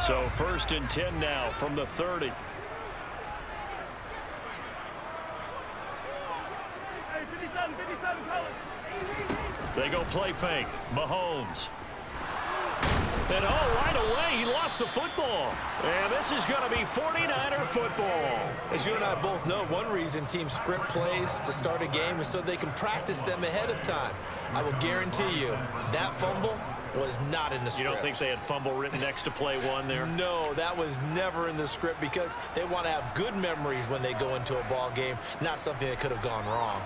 So 1st and 10 now from the 30. They go play fake. Mahomes. And right away, he lost the football. And this is going to be 49er football. As you and I both know, one reason teams script plays to start a game is so they can practice them ahead of time. I will guarantee you that fumble was not in the script. You don't think they had fumble written next to play one there? No, that was never in the script because they want to have good memories when they go into a ball game, not something that could have gone wrong.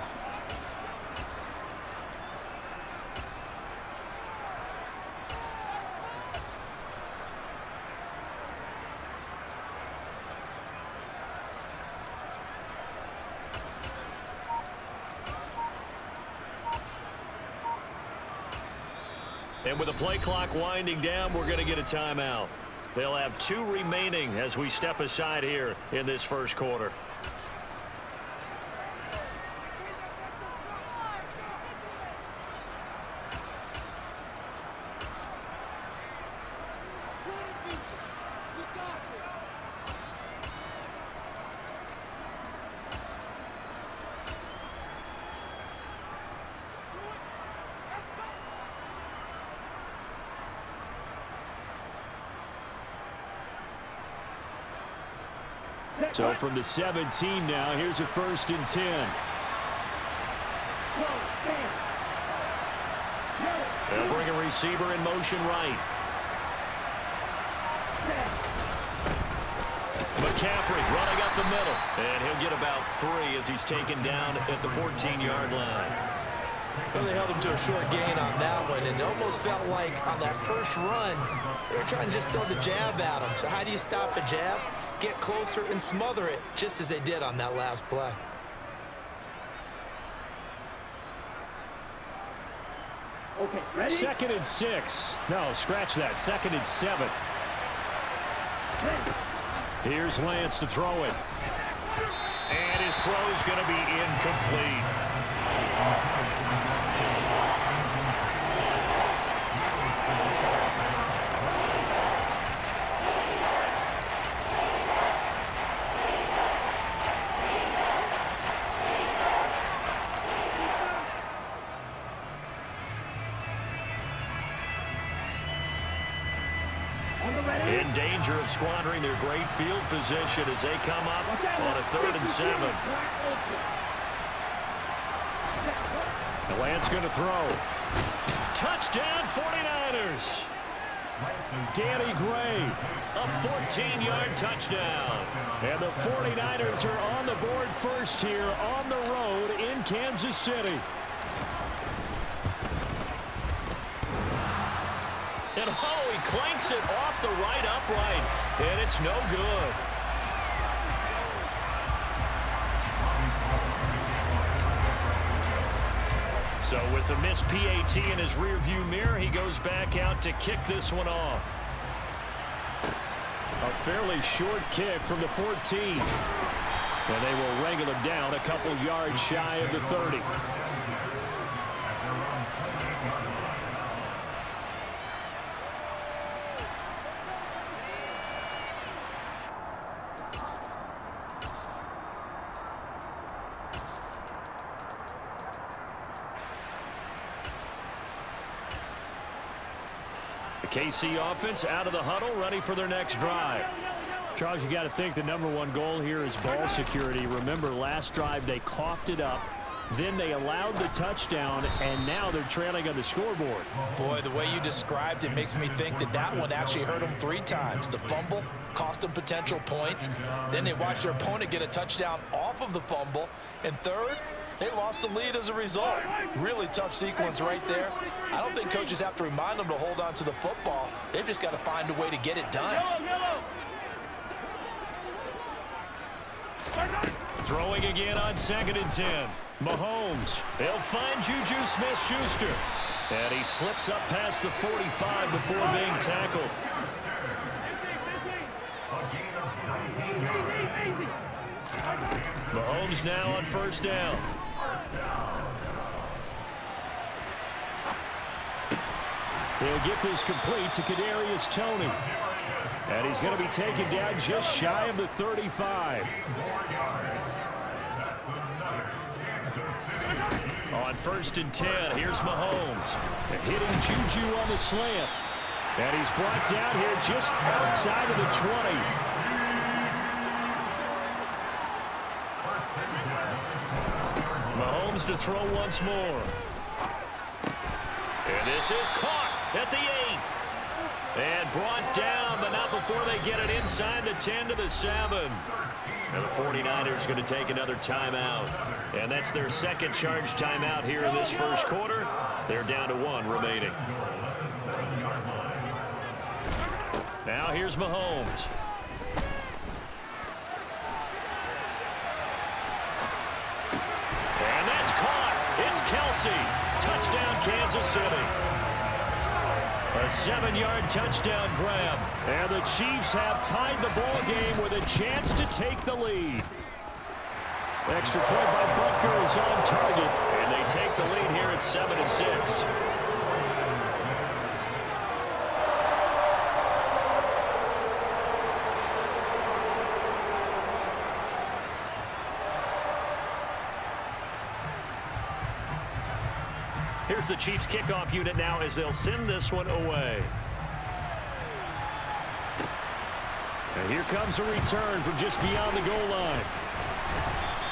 And with the play clock winding down, we're going to get a timeout. They'll have 2 remaining as we step aside here in this first quarter. So from the 17 now, here's a 1st and 10. They'll bring a receiver in motion right. McCaffrey running up the middle. And he'll get about 3 as he's taken down at the 14-yard line. Well, they held him to a short gain on that one, and it almost felt like on that first run, they were trying to just throw the jab at him. So how do you stop a jab? Get closer and smother it, just as they did on that last play. Okay, ready? 2nd and 6. No, scratch that. 2nd and 7. Here's Lance to throw it. And his throw's going to be incomplete. In danger of squandering their great field position as they come up on a 3rd and 7. The Lance going to throw. Touchdown 49ers. Danny Gray, a 14-yard touchdown. And the 49ers are on the board first here on the road in Kansas City. And he clanks it off the right upright, and it's no good. So with the missed PAT in his rearview mirror, he goes back out to kick this one off. A fairly short kick from the 14. And they will wrangle him down a couple yards shy of the 30. KC offense out of the huddle, ready for their next drive. Charles, you got to think the #1 goal here is ball security. Remember, last drive they coughed it up, then they allowed the touchdown, and now they're trailing on the scoreboard. Boy, the way you described it makes me think that that one actually hurt them 3 times. The fumble cost them potential points. Then they watched their opponent get a touchdown off of the fumble. And third, they lost the lead as a result. Really tough sequence right there. I don't think coaches have to remind them to hold on to the football. They've just got to find a way to get it done. Throwing again on 2nd and 10. Mahomes. They'll find Juju Smith-Schuster. And he slips up past the 45 before being tackled. Mahomes now on 1st down. He'll get this complete to Kadarius Toney. And he's going to be taken down just shy of the 35. On 1st and 10, here's Mahomes. Hitting Juju on the slant. And he's brought down here just outside of the 20. Mahomes to throw once more. And this is caught at the 8. And brought down, but not before they get it inside the 10 to the 7. And the 49ers going to take another timeout. And that's their second charge timeout here in this first quarter. They're down to 1 remaining. Now here's Mahomes. And that's caught. It's Kelsey. Touchdown, Kansas City. A 7-yard touchdown grab. And the Chiefs have tied the ball game with a chance to take the lead. Extra point by Butker is on target. And they take the lead here at 7-6. Here's the Chiefs kickoff unit now as they'll send this one away. And here comes a return from just beyond the goal line.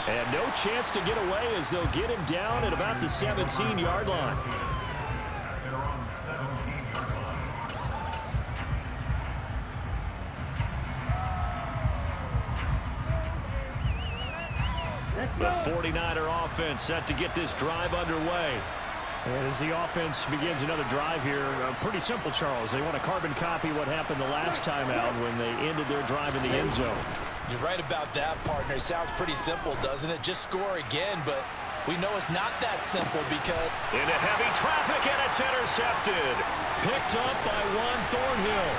And no chance to get away as they'll get him down at about the 17-yard line. The 49er offense set to get this drive underway. And as the offense begins another drive here, pretty simple, Charles. They want to carbon copy what happened the last time out when they ended their drive in the end zone. You're right about that, partner. It sounds pretty simple, doesn't it? Just score again, but we know it's not that simple because... Into heavy traffic, and it's intercepted. Picked up by Juan Thornhill.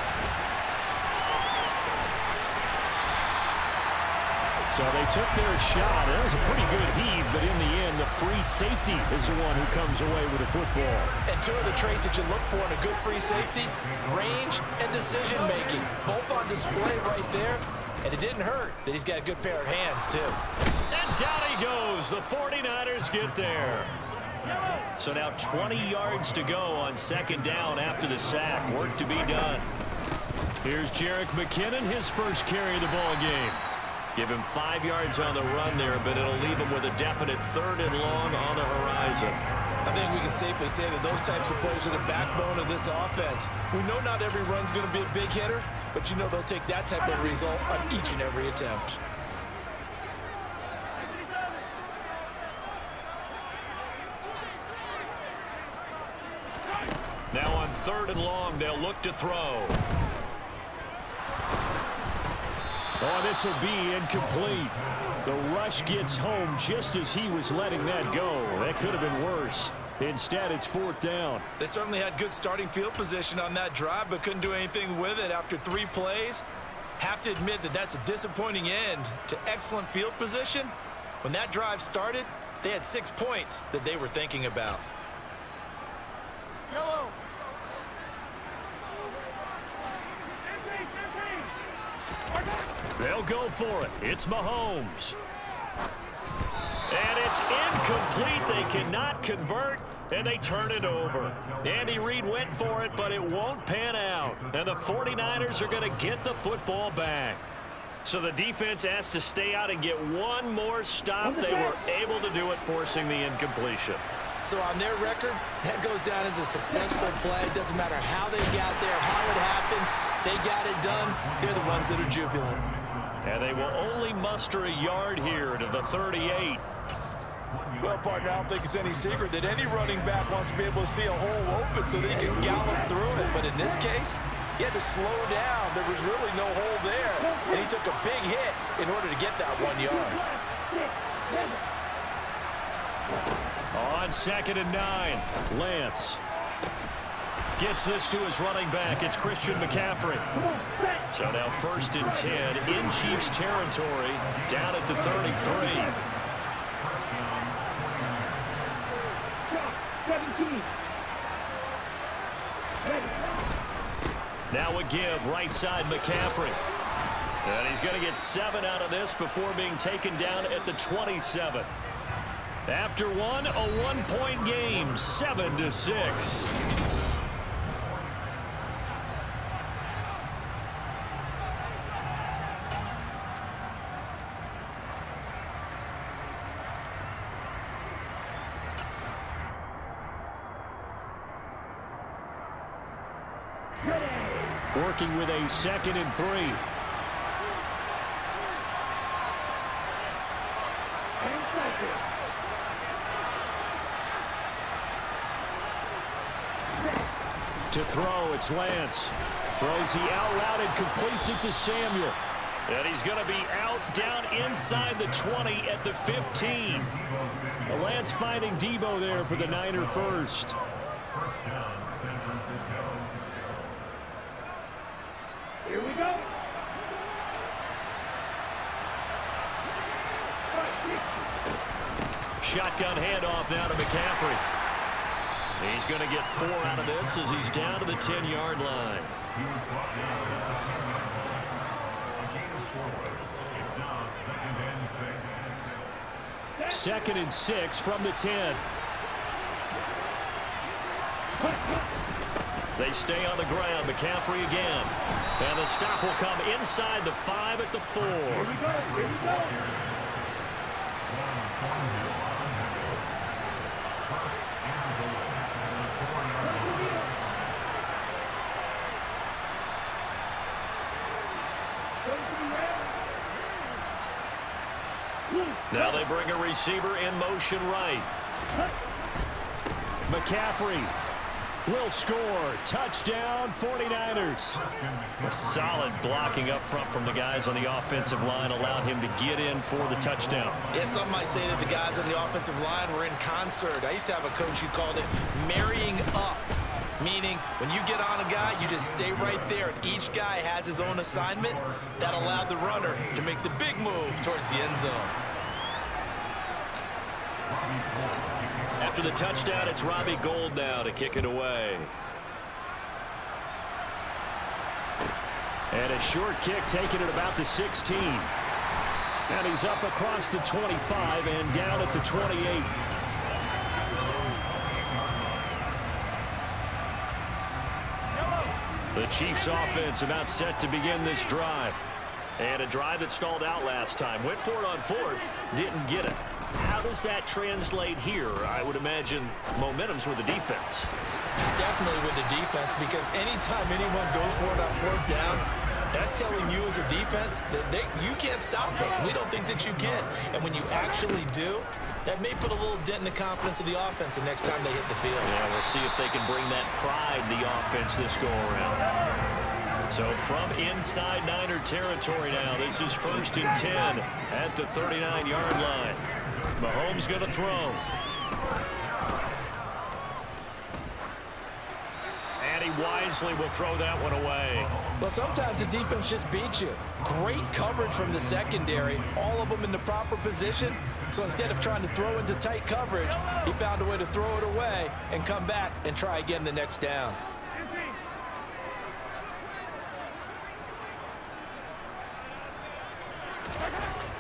So they took their shot. That was a pretty good heave, but in the end, the free safety is the one who comes away with the football. And two of the traits that you look for in a good free safety, range and decision-making. Both on display right there, and it didn't hurt that he's got a good pair of hands, too. And down he goes. The 49ers get there. So now 20 yards to go on 2nd down after the sack. Work to be done. Here's Jerick McKinnon, his first carry of the ball game. Give him 5 yards on the run there, but it'll leave him with a definite 3rd and long on the horizon. I think we can safely say that those types of players are the backbone of this offense. We know not every run's going to be a big hitter, but you know they'll take that type of result on each and every attempt. Now on 3rd and long, they'll look to throw. Oh, this will be incomplete. The rush gets home just as he was letting that go. That could have been worse. Instead, it's 4th down. They certainly had good starting field position on that drive, but couldn't do anything with it after 3 plays. Have to admit that that's a disappointing end to excellent field position. When that drive started, they had 6 points that they were thinking about. Yellow. They'll go for it. It's Mahomes. And it's incomplete. They cannot convert, and they turn it over. Andy Reid went for it, but it won't pan out. And the 49ers are going to get the football back. So the defense has to stay out and get one more stop. They were able to do it, forcing the incompletion. So on their record, that goes down as a successful play. It doesn't matter how they got there, how it happened. They got it done. They're the ones that are jubilant. And they will only muster a yard here to the 38. Well, partner, I don't think it's any secret that any running back wants to be able to see a hole open so that he can gallop through it. But in this case, he had to slow down. There was really no hole there. And he took a big hit in order to get that 1 yard. On 2nd and 9, Lance gets this to his running back. It's Christian McCaffrey. So now 1st and 10 in Chiefs territory, down at the 33. Now give right side McCaffrey. And he's going to get 7 out of this before being taken down at the 27. After one, a 1-point game, 7-6. Working with a 2nd and 3. To throw, it's Lance. Throws the out route and completes it to Samuel. And he's going to be out down inside the 20 at the 15. Lance finding Debo there for the Niner first. Here we go. Shotgun handoff now to McCaffrey. He's going to get 4 out of this as he's down to the 10-yard line. Second and 6 from the 10. They stay on the ground. McCaffrey again. And the stop will come inside the 5 at the 4. Here we go. Here we go. Now they bring a receiver in motion right. McCaffrey will score. Touchdown, 49ers. A solid blocking up front from the guys on the offensive line allowed him to get in for the touchdown. Yeah, some might say that the guys on the offensive line were in concert. I used to have a coach who called it marrying up, meaning when you get on a guy, you just stay right there, and each guy has his own assignment. That allowed the runner to make the big move towards the end zone. After the touchdown, it's Robbie Gould now to kick it away. And a short kick taken at about the 16. And he's up across the 25 and down at the 28. The Chiefs offense about set to begin this drive. And a drive that stalled out last time. Went for it on 4th, didn't get it. How does that translate here? I would imagine momentum's with the defense. Definitely with the defense, because anytime anyone goes for it on 4th down, that's telling you as a defense that you can't stop us. We don't think that you can. And when you actually do, that may put a little dent in the confidence of the offense the next time they hit the field. Yeah, we'll see if they can bring that pride to the offense this go-around. So from inside Niner territory now, this is 1st and 10 at the 39-yard line. Mahomes going to throw. And he wisely will throw that one away. Well, sometimes the defense just beats you. Great coverage from the secondary, all of them in the proper position. So instead of trying to throw into tight coverage, he found a way to throw it away and come back and try again the next down.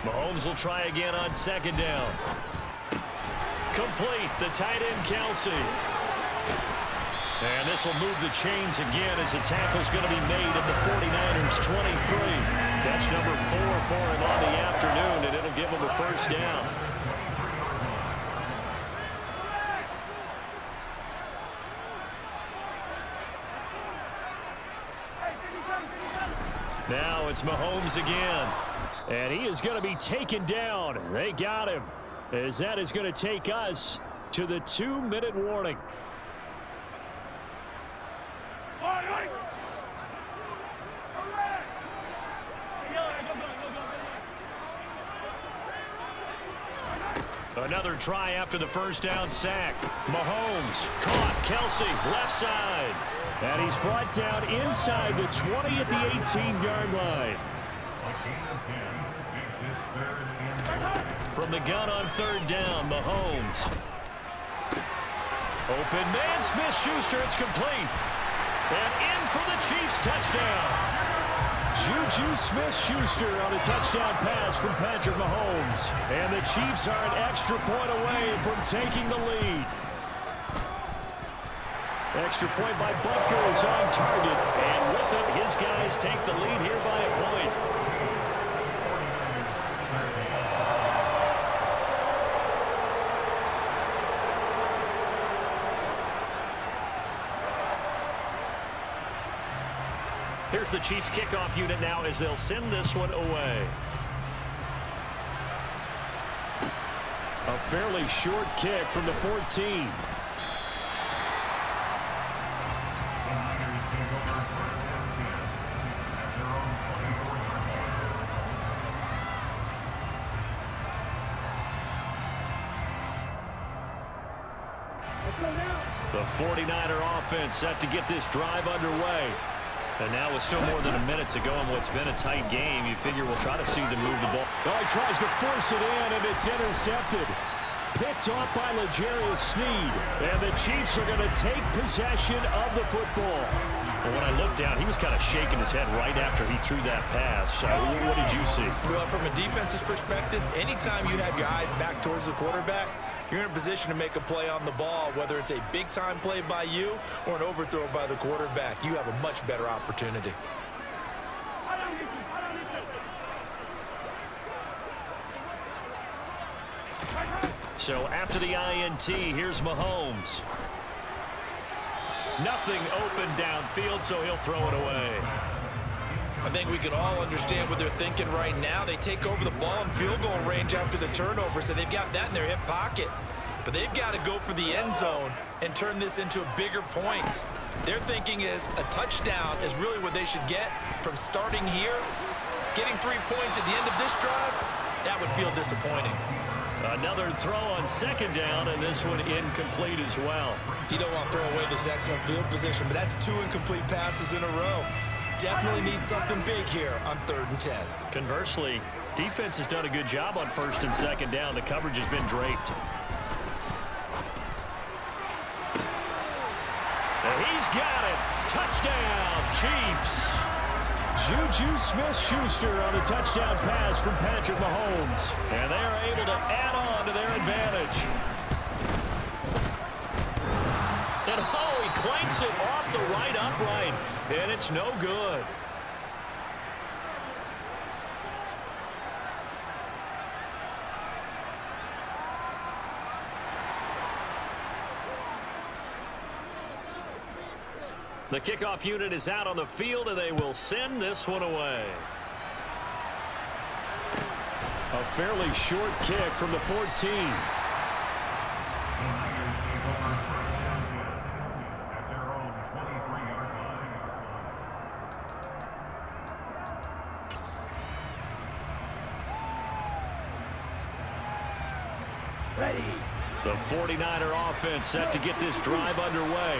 Mahomes will try again on 2nd down. Complete, the tight end Kelsey. And this will move the chains again as the tackle's going to be made at the 49ers 23. Catch number 4 for him on the afternoon, and it'll give him a 1st down. Now it's Mahomes again. And he is going to be taken down. They got him, as that is going to take us to the 2-minute warning. Another try after the 1st down sack. Mahomes caught. Kelsey left side. And he's brought down inside the 20 at the 18-yard line. From the gun on 3rd down, Mahomes. Open man, Smith-Schuster, it's complete. And in for the Chiefs touchdown. Juju Smith-Schuster on a touchdown pass from Patrick Mahomes. And the Chiefs are an extra point away from taking the lead. Extra point by Butker is on target. And with it, his guys take the lead here by a point. Here's the Chiefs kickoff unit now as they'll send this one away. A fairly short kick from the 14. The 49er offense set to get this drive underway. And now with still more than a minute to go in what's been a tight game, you figure we'll try to see them move the ball. Oh, he tries to force it in, and it's intercepted. Picked off by L'Jarius Sneed. And the Chiefs are going to take possession of the football. Well, when I looked down, he was kind of shaking his head right after he threw that pass. What did you see? Well, from a defense's perspective, anytime you have your eyes back towards the quarterback, you're in a position to make a play on the ball, whether it's a big-time play by you or an overthrow by the quarterback. You have a much better opportunity. So after the INT, here's Mahomes. Nothing open downfield, so he'll throw it away. I think we can all understand what they're thinking right now. They take over the ball in field goal range after the turnover, so they've got that in their hip pocket. But they've got to go for the end zone and turn this into a bigger points. Their thinking is a touchdown is really what they should get from starting here. Getting 3 points at the end of this drive, that would feel disappointing. Another throw on second down, and this one incomplete as well. You don't want to throw away this excellent field position, but that's 2 incomplete passes in a row. Definitely need something big here on 3rd and 10. Conversely, defense has done a good job on 1st and 2nd down. The coverage has been draped. And he's got it. Touchdown, Chiefs. Juju Smith-Schuster on a touchdown pass from Patrick Mahomes. And they are able to add on to their advantage. And oh, he clanks it off the right upright. And it's no good. The kickoff unit is out on the field, and they will send this one away. A fairly short kick from the 14. Ready. The 49er offense set to get this drive underway.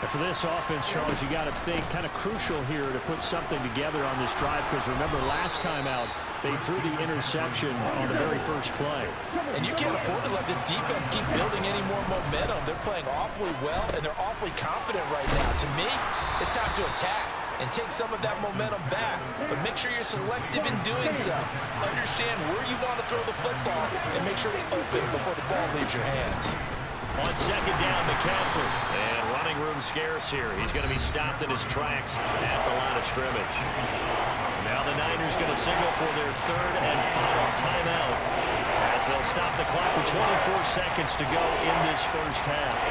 And for this offense, Charles, you got to think kind of crucial here to put something together on this drive, because remember last time out, they threw the interception on the very first play. And you can't afford to let this defense keep building any more momentum. They're playing awfully well, and they're awfully confident right now. To me, it's time to attack and take some of that momentum back. But make sure you're selective in doing so. Understand where you want to throw the football and make sure it's open before the ball leaves your hands. On second down, McCaffrey. And running room scarce here. He's going to be stopped in his tracks at the line of scrimmage. Now the Niners going to signal for their 3rd and final timeout as they'll stop the clock with 24 seconds to go in this first half.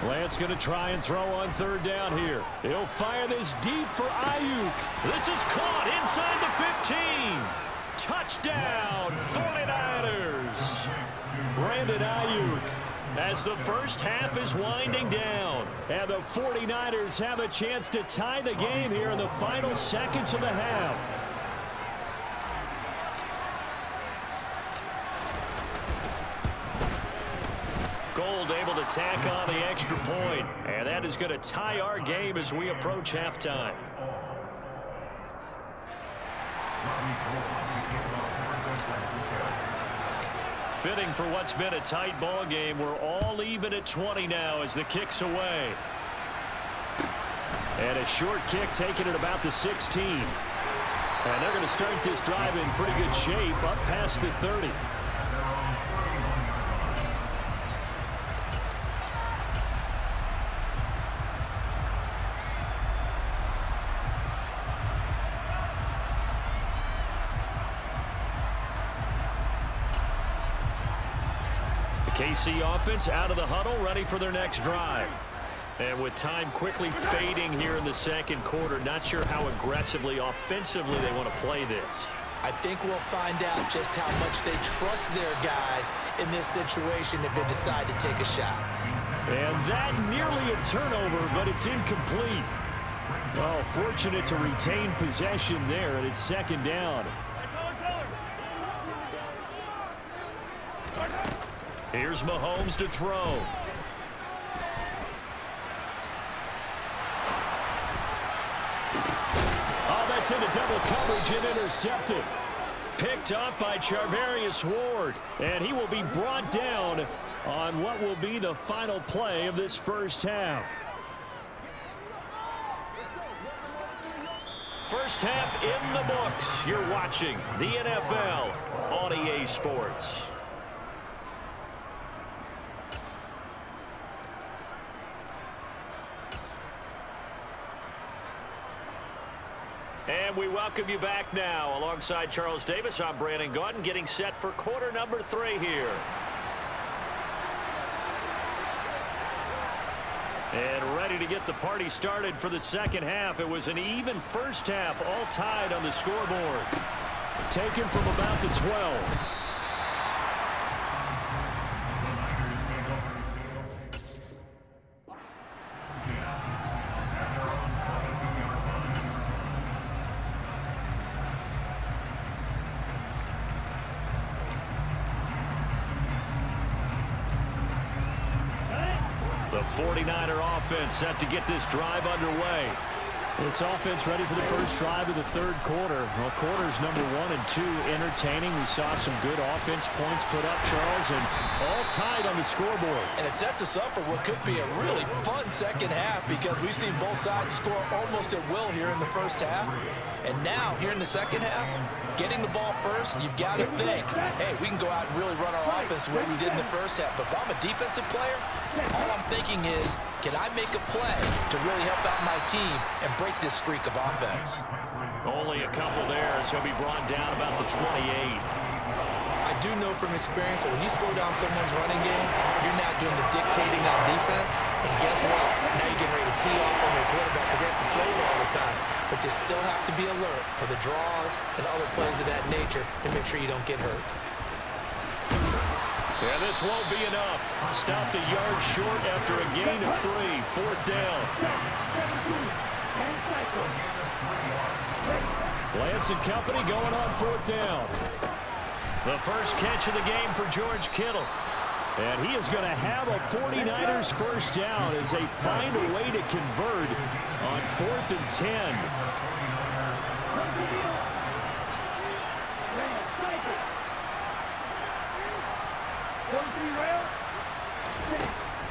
Lance going to try and throw on 3rd down here. He'll fire this deep for Ayuk. This is caught inside the 15. Touchdown, 49ers. Brandon Ayuk as the first half is winding down. And the 49ers have a chance to tie the game here in the final seconds of the half. Gold able to tack on the extra point. And that is going to tie our game as we approach halftime. Fitting for what's been a tight ball game. We're all even at 20 now as the kick's away. And a short kick taken at about the 16. And they're going to start this drive in pretty good shape up past the 30. KC offense out of the huddle, ready for their next drive. And with time quickly fading here in the second quarter, not sure how aggressively, offensively they want to play this. I think we'll find out just how much they trust their guys in this situation if they decide to take a shot. And that nearly a turnover, but it's incomplete. Well, fortunate to retain possession there, and it's second down. Here's Mahomes to throw. Oh, that's into double coverage and intercepted. Picked up by Charvarius Ward. And he will be brought down on what will be the final play of this first half. First half in the books. You're watching the NFL on EA Sports. And we welcome you back now. Alongside Charles Davis, I'm Brandon Gaudin, getting set for quarter number 3 here. And ready to get the party started for the second half. It was an even first half, all tied on the scoreboard. Taken from about the 12. The 49er offense set to get this drive underway. This offense ready for the first drive of the third quarter. Well, quarters number 1 and 2 entertaining. We saw some good offense points put up, Charles, and all tied on the scoreboard. And it sets us up for what could be a really fun second half because we've seen both sides score almost at will here in the first half. And now, here in the second half, getting the ball first, you've got to think, hey, we can go out and really run our offense the way we did in the first half. But if I'm a defensive player, all I'm thinking is, can I make a play to really help out my team and break this streak of offense? Only a couple there, so he'll be brought down about the 28. I do know from experience that when you slow down someone's running game, you're now doing the dictating on defense. And guess what? Now you're getting ready to tee off on their quarterback because they have to throw it all the time. But you still have to be alert for the draws and other plays of that nature to make sure you don't get hurt. Yeah, this won't be enough. Stopped a yard short after a gain of 3. Fourth down. Lance and company going on fourth down. The first catch of the game for George Kittle. And he is going to have a 49ers first down as they find a way to convert on 4th and 10.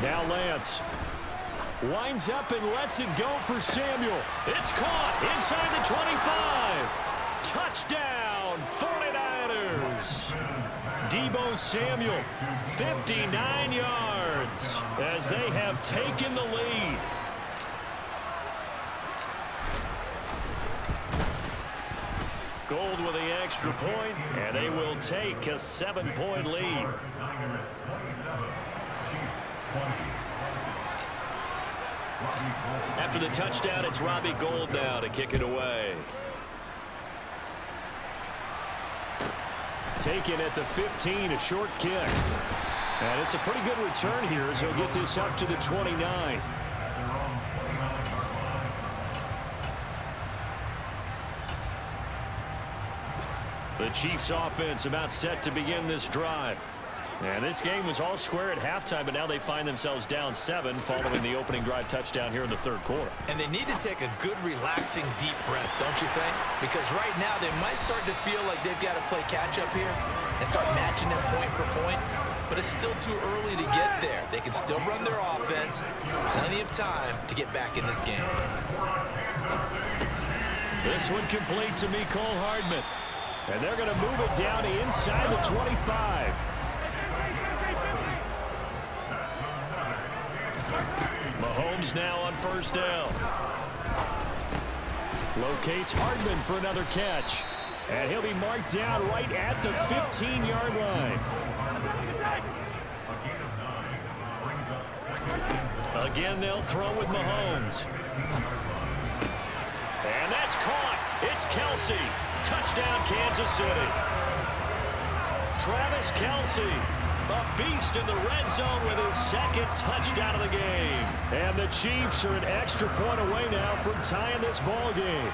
Now Lance winds up and lets it go for Samuel. It's caught inside the 25. Touchdown, 49ers. Deebo Samuel, 59 yards as they have taken the lead. Gold with the extra point, and they will take a 7-point lead. After the touchdown, it's Robbie Gould now to kick it away. Taken at the 15, a short kick. And it's a pretty good return here as he'll get this up to the 29. The Chiefs offense about set to begin this drive. And this game was all square at halftime, but now they find themselves down 7 following the opening drive touchdown here in the third quarter. And they need to take a good, relaxing, deep breath, don't you think? Because right now they might start to feel like they've got to play catch-up here and start matching them point for point. But it's still too early to get there. They can still run their offense. Plenty of time to get back in this game. This one complete to Mecole Hardman. And they're going to move it down to inside the 25. Mahomes now on first down. Locates Hardman for another catch. And he'll be marked down right at the 15-yard line. Again, they'll throw with Mahomes. And that's caught. It's Kelce. Touchdown, Kansas City. Travis Kelce, a beast in the red zone with his second touchdown of the game. And the Chiefs are an extra point away now from tying this ball game.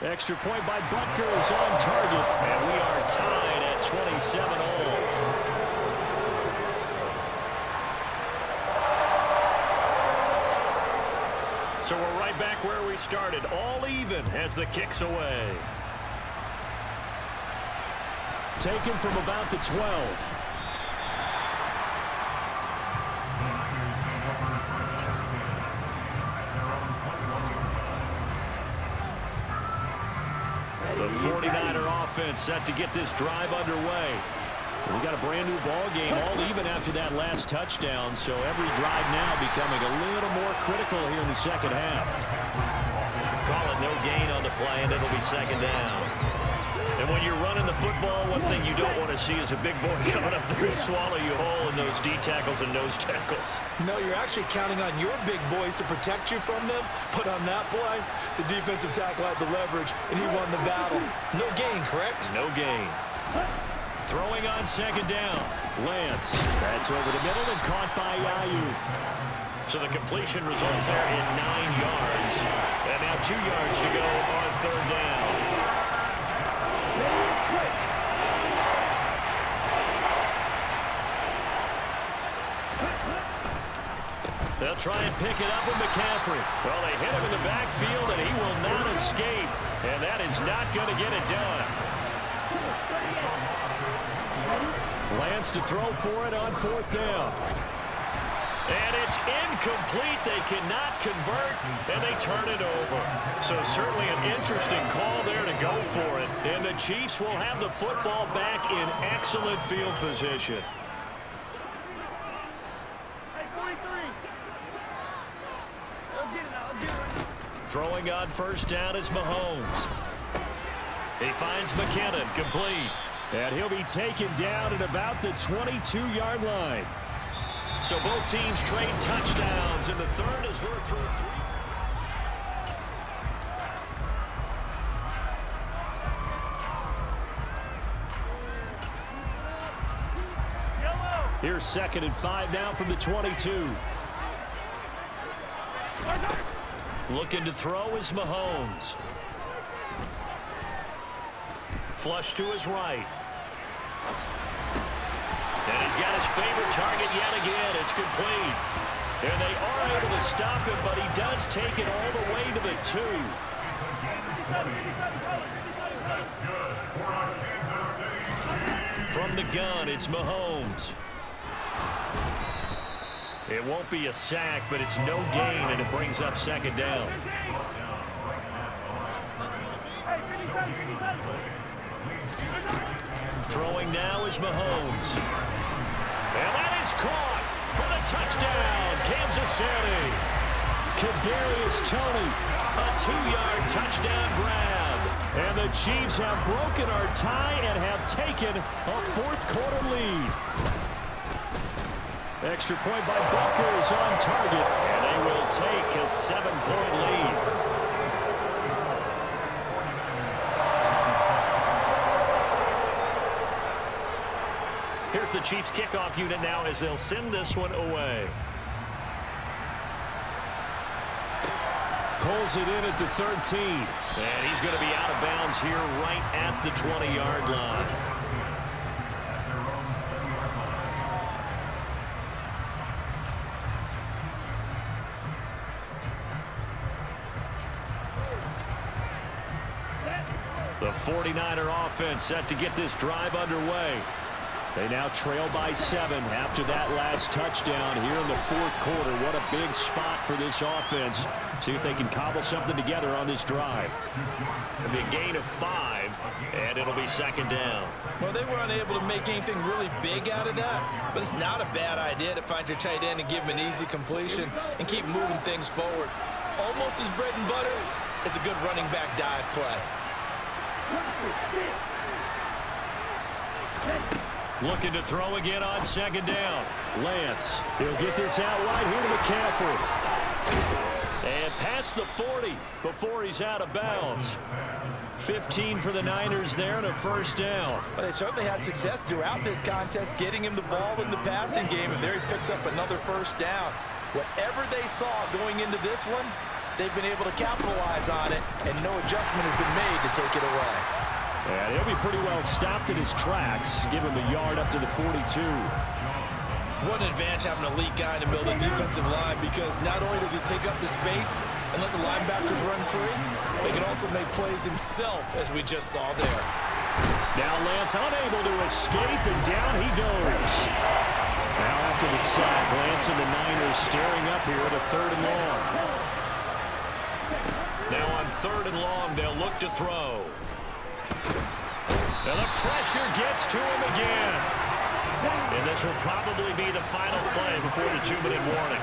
Extra point by Butker is on target. And we are tied at 27-all. So we're right back where we started, all even as the kick's away. Taken from about the 12. The 49er offense set to get this drive underway. We got a brand new ball game, all even after that last touchdown. So every drive now becoming a little more critical here in the second half. Call it no gain on the play, and it'll be second down. And when you're running the football, one thing you don't want to see is a big boy coming up there and swallow you whole in those D tackles and nose tackles. No, you're actually counting on your big boys to protect you from them. But on that play, the defensive tackle had the leverage, and he won the battle. No gain, correct? No gain. Throwing on second down. Lance. That's over the middle and caught by Ayuk. So the completion results there in 9 yards. And now 2 yards to go on third down. They'll try and pick it up with McCaffrey. Well, they hit him in the backfield, and he will not escape. And that is not going to get it done. Lance to throw for it on fourth down. And it's incomplete. They cannot convert, and they turn it over. So certainly an interesting call there to go for it. And the Chiefs will have the football back in excellent field position. Throwing on first down is Mahomes. He finds McKinnon, complete. And he'll be taken down at about the 22-yard line. So both teams trade touchdowns in the third as we're through 3. Here's 2nd and 5 now from the 22. Looking to throw is Mahomes. Flush to his right. And he's got his favorite target yet again. It's complete. And they are able to stop him, but he does take it all the way to the 2. From the gun, it's Mahomes. It won't be a sack, but it's no gain, and it brings up second down. Throwing now is Mahomes. And that is caught for the touchdown, Kansas City. Kadarius Toney, a 2-yard touchdown grab. And the Chiefs have broken our tie and have taken a fourth-quarter lead. Extra point by Butker is on target, and they will take a 7-point lead. Here's the Chiefs kickoff unit now as they'll send this one away. Pulls it in at the 13. And he's going to be out of bounds here right at the 20-yard line. 49er offense set to get this drive underway. They now trail by 7 after that last touchdown here in the fourth quarter. What a big spot for this offense. See if they can cobble something together on this drive. It'll be a gain of 5, and it'll be second down. Well, they were unable to make anything really big out of that, but it's not a bad idea to find your tight end and give him an easy completion and keep moving things forward. Almost as bread and butter as a good running back dive play. Looking to throw again on second down. Lance, he'll get this out wide here to McCaffrey. And past the 40 before he's out of bounds. 15 for the Niners there and a first down. But they certainly had success throughout this contest, getting him the ball in the passing game, and there he picks up another first down. Whatever they saw going into this one, they've been able to capitalize on it, and no adjustment has been made to take it away. And he'll be pretty well stopped in his tracks. Give him a yard up to the 42. What an advantage having an elite guy in the middle of the defensive line, because not only does he take up the space and let the linebackers run free, he can also make plays himself, as we just saw there. Now Lance unable to escape, and down he goes. Now after the sack, Lance and the Niners staring up here at a 3rd and long. Now on 3rd and long, they'll look to throw. And the pressure gets to him again. And this will probably be the final play before the 2-minute warning.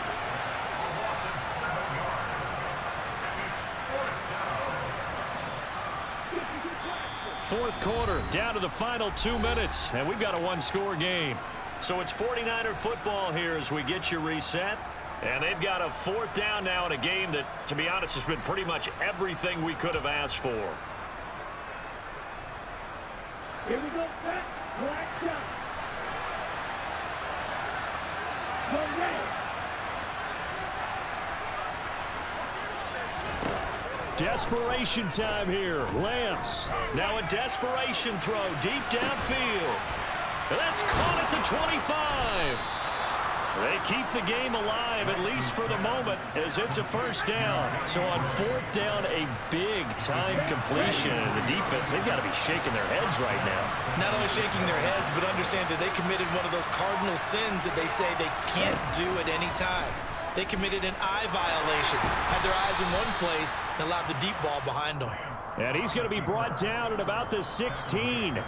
Fourth quarter, down to the final 2 minutes, and we've got a 1-score game. So it's 49er football here as we get you reset. And they've got a 4th down now in a game that, to be honest, has been pretty much everything we could have asked for. Here we go, back, black shot. Desperation time here. Lance. Now a desperation throw deep downfield. And that's caught at the 25. They keep the game alive, at least for the moment, as it's a first down. So on 4th down, a big-time completion. And the defense, they've got to be shaking their heads right now. Not only shaking their heads, but understand that they committed one of those cardinal sins that they say they can't do at any time. They committed an eye violation, had their eyes in one place, and allowed the deep ball behind them. And he's going to be brought down at about the 16.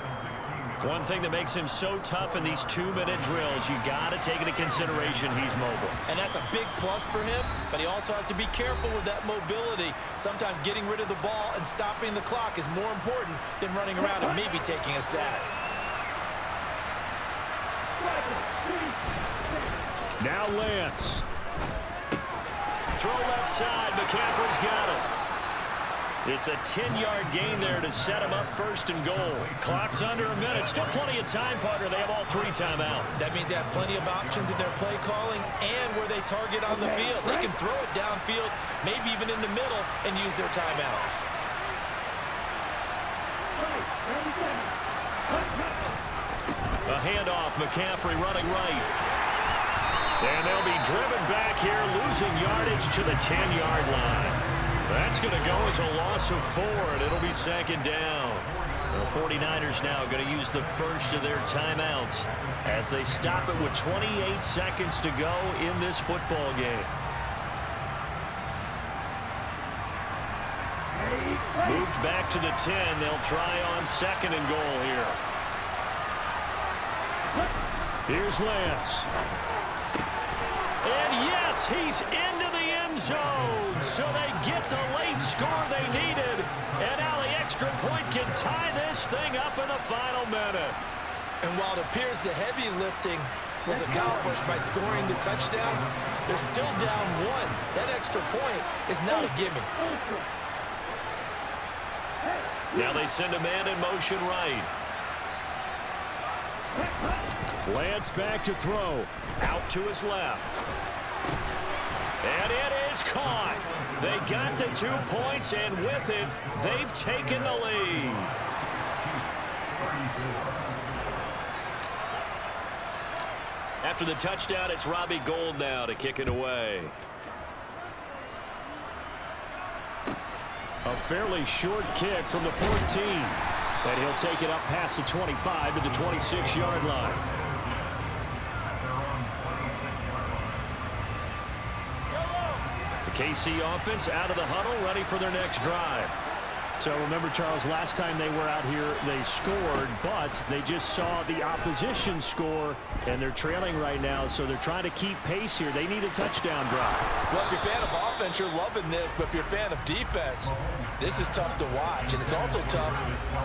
One thing that makes him so tough in these 2-minute drills, you got to take into consideration he's mobile. And that's a big plus for him, but he also has to be careful with that mobility. Sometimes getting rid of the ball and stopping the clock is more important than running around and maybe taking a sack. Now Lance. Throw left side, McCaffrey's got it. It's a 10-yard gain there to set him up 1st and goal. Clock's under a minute. Still plenty of time, partner. They have all 3 timeout. That means they have plenty of options in their play calling and where they target on the field. They can throw it downfield, maybe even in the middle, and use their timeouts. A handoff, McCaffrey running right. And they'll be driven back here, losing yardage to the 10-yard line. That's going to go as a loss of 4, and it'll be second down. The 49ers now going to use the first of their timeouts as they stop it with 28 seconds to go in this football game. Moved back to the 10. They'll try on 2nd and goal here. Here's Lance. And yes, he's into the end zone. So they get the late score they needed. And now the extra point can tie this thing up in the final minute. And while it appears the heavy lifting was accomplished by scoring the touchdown, they're still down 1. That extra point is not a gimme. Now they send a man in motion right. Lance back to throw. Out to his left. And it is caught. They got the 2 points, and with it, they've taken the lead. After the touchdown, it's Robbie Gould now to kick it away. A fairly short kick from the 14. And he'll take it up past the 25 to the 26-yard line. The KC offense out of the huddle, ready for their next drive. So remember, Charles, last time they were out here, they scored, but they just saw the opposition score, and they're trailing right now, so they're trying to keep pace here. They need a touchdown drive. Well, if you're a fan of offense, you're loving this, but if you're a fan of defense, this is tough to watch, and it's also tough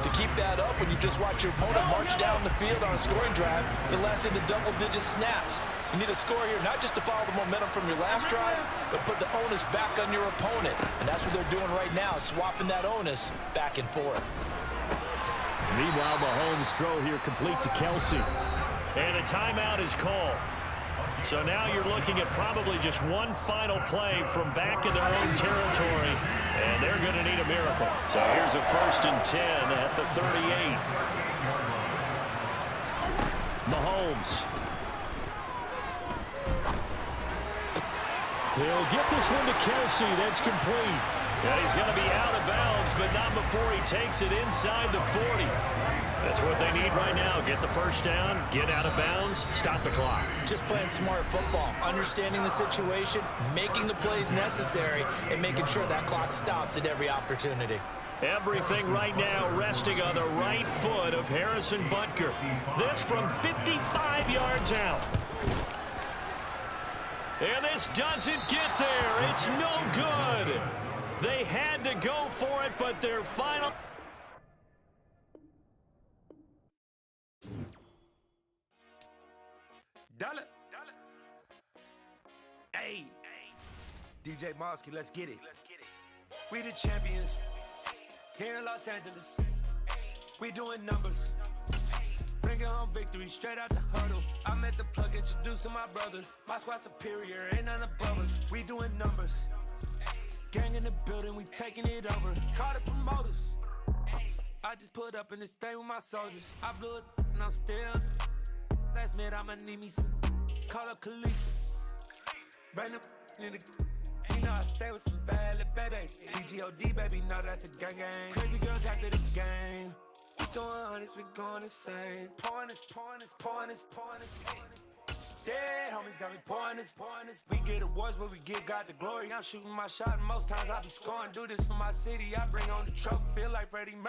to keep that up when you just watch your opponent march down the field on a scoring drive that lasts into double-digit snaps. You need a score here, not just to follow the momentum from your last drive, but put the onus back on your opponent. And that's what they're doing right now, swapping that onus back and forth. Meanwhile, Mahomes' throw here complete to Kelsey. And a timeout is called. So now you're looking at probably just one final play from back in their own territory, and they're going to need a miracle. So here's a 1st and 10 at the 38. Mahomes. He'll get this one to Kelsey. That's complete. And he's going to be out of bounds, but not before he takes it inside the 40. That's what they need right now. Get the first down, get out of bounds, stop the clock. Just playing smart football, understanding the situation, making the plays necessary, and making sure that clock stops at every opportunity. Everything right now resting on the right foot of Harrison Butker. This from 55 yards out. And this doesn't get there. It's no good. They had to go for it, but their final... Dollar. Hey. DJ Mosky, let's get it. We the champions here in Los Angeles. We doing numbers. Bringing home victory straight out the huddle. I met the plug, introduced to my brother. My squad superior, ain't none above us. We doing numbers. Gang in the building, we taking it over. Call the promoters. I just put up in this thing with my soldiers. I blew it and I'm still. Last minute I'ma need me some. Call up Khalifa. Bring them in the. You know I stay with some bad little baby. TGOD baby, no that's a gang gang. Crazy girls after the game. We going honest, we going insane. Pouring this. Dead homies got me pouring this. We get awards, but we give God the glory. I'm shooting my shot, and most times I be scoring. Do this for my city, I bring on the trophy. Feel like Freddie Mercury.